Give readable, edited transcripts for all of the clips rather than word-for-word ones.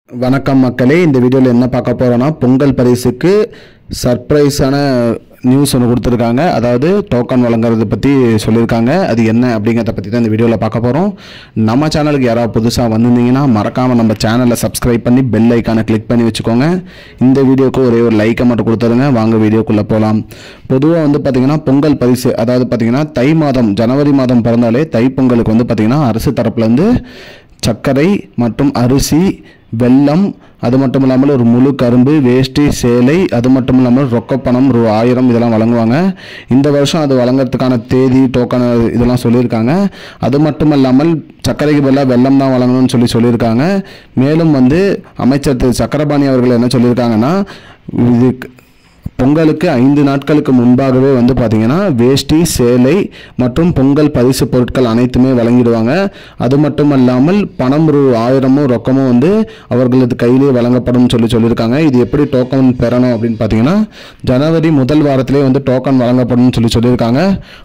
வணக்கம் மக்களே, இந்த வீடியோவில் என்ன பார்க்க போகிறோன்னா பொங்கல் பரிசுக்கு சர்ப்ரைஸான நியூஸ் ஒன்று கொடுத்துருக்காங்க. அதாவது டோக்கன் வழங்குறத பற்றி சொல்லியிருக்காங்க. அது என்ன அப்படிங்கிறத பற்றி தான் இந்த வீடியோவில் பார்க்க போகிறோம். நம்ம சேனலுக்கு யாராவது புதுசாக வந்திருந்தீங்கன்னா மறக்காமல் நம்ம சேனலை சப்ஸ்கிரைப் பண்ணி பெல் ஐக்கானை கிளிக் பண்ணி வச்சுக்கோங்க. இந்த வீடியோக்கு ஒரே ஒரு லைக்கை மட்டும் கொடுத்துருங்க. வாங்க வீடியோக்குள்ளே போகலாம். பொதுவாக பார்த்திங்கன்னா பொங்கல் பரிசு, அதாவது பார்த்திங்கன்னா தை மாதம் ஜனவரி மாதம் பிறந்தாலே தைப்பொங்கலுக்கு பார்த்திங்கன்னா அரசு தரப்புலேருந்து சர்க்கரை மற்றும் அரிசி, வெல்லம், அது மட்டும் இல்லாமல் ஒரு முழு கரும்பு, வேஷ்டி, சேலை, அது மட்டும் இல்லாமல் ரொக்கப்பணம் ரூ.1000 இதெல்லாம் வழங்குவாங்க. இந்த வருஷம் அது வழங்குறதுக்கான தேதி, டோக்கன் இதெல்லாம் சொல்லியிருக்காங்க. அது மட்டும் இல்லாமல் சர்க்கரைக்கு பதிலாக வெல்லம் தான் வழங்கணும்னு சொல்லியிருக்காங்க. மேலும் அமைச்சர் திரு சக்கரபாணி அவர்கள் என்ன சொல்லியிருக்காங்கன்னா, இது பொங்கலுக்கு 5 நாட்களுக்கு முன்பாகவே பார்த்திங்கன்னா வேஷ்டி, சேலை மற்றும் பொங்கல் பரிசு பொருட்கள் அனைத்துமே வழங்கிடுவாங்க. அது மட்டும் இல்லாமல் பணம் ரூ.1000 ரொக்கமும் அவர்களது கையிலே வழங்கப்படும் சொல்லியிருக்காங்க. இது எப்படி டோக்கன் பெறணும் அப்படின்னு பார்த்தீங்கன்னா, ஜனவரி முதல் வாரத்திலே டோக்கன் வழங்கப்படும் சொல்லியிருக்காங்க.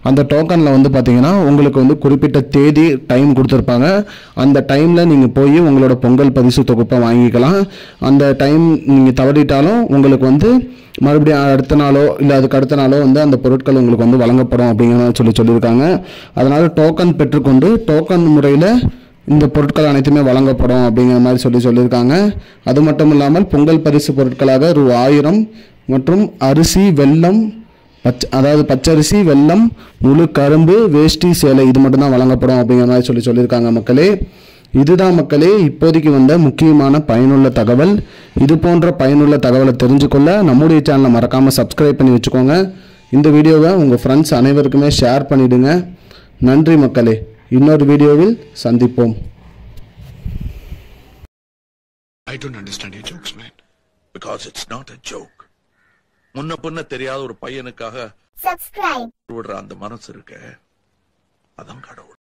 அந்த டோக்கனில் பார்த்தீங்கன்னா உங்களுக்கு குறிப்பிட்ட தேதி, டைம் கொடுத்துருப்பாங்க. அந்த டைமில் நீங்கள் போய் உங்களோட பொங்கல் பரிசு தொகுப்பை வாங்கிக்கலாம். அந்த டைம் நீங்கள் தவறிட்டாலும் உங்களுக்கு மறுபடியும் அடுத்த நாளோ இல்லை அதுக்கு அடுத்த நாளோ அந்த பொருட்கள் உங்களுக்கு வழங்கப்படும் அப்படிங்கிற சொல்லியிருக்காங்க. அதனால் டோக்கன் பெற்றுக்கொண்டு டோக்கன் முறையில் இந்த பொருட்கள் அனைத்துமே வழங்கப்படும் அப்படிங்கிற மாதிரி சொல்லியிருக்காங்க. அது மட்டும் இல்லாமல் பொங்கல் பரிசு பொருட்களாக ரூ.1000 மற்றும் அரிசி, வெல்லம், அதாவது பச்சரிசி, வெல்லம், முழு கரும்பு, வேஷ்டி, சேலை இது மட்டும்தான் வழங்கப்படும் அப்படிங்கிற மாதிரி சொல்லியிருக்காங்க. மக்களே, இதுதான் மக்களே இப்போதைக்கு முக்கியமான பயனுள்ள தகவல். இது போன்ற பயனுள்ள தகவலை தெரிஞ்சுக்கொள்ள நம்முடைய சேனலை மறக்காமல் சப்ஸ்கிரைப் பண்ணி வச்சுக்கோங்க. இந்த வீடியோவை உங்கள் ஃப்ரெண்ட்ஸ் அனைவருக்குமே ஷேர் பண்ணிவிடுங்க. நன்றி மக்களே. இன்னொரு வீடியோவில் சந்திப்போம். I don't understand your jokes, man. Because it's not a joke. முன்ன பின்ன தெரியாத ஒரு பையனுக்காக சப்ஸ்கிரைப் விடுற அந்த மனசு இருக்க, அதான் கடவுள்.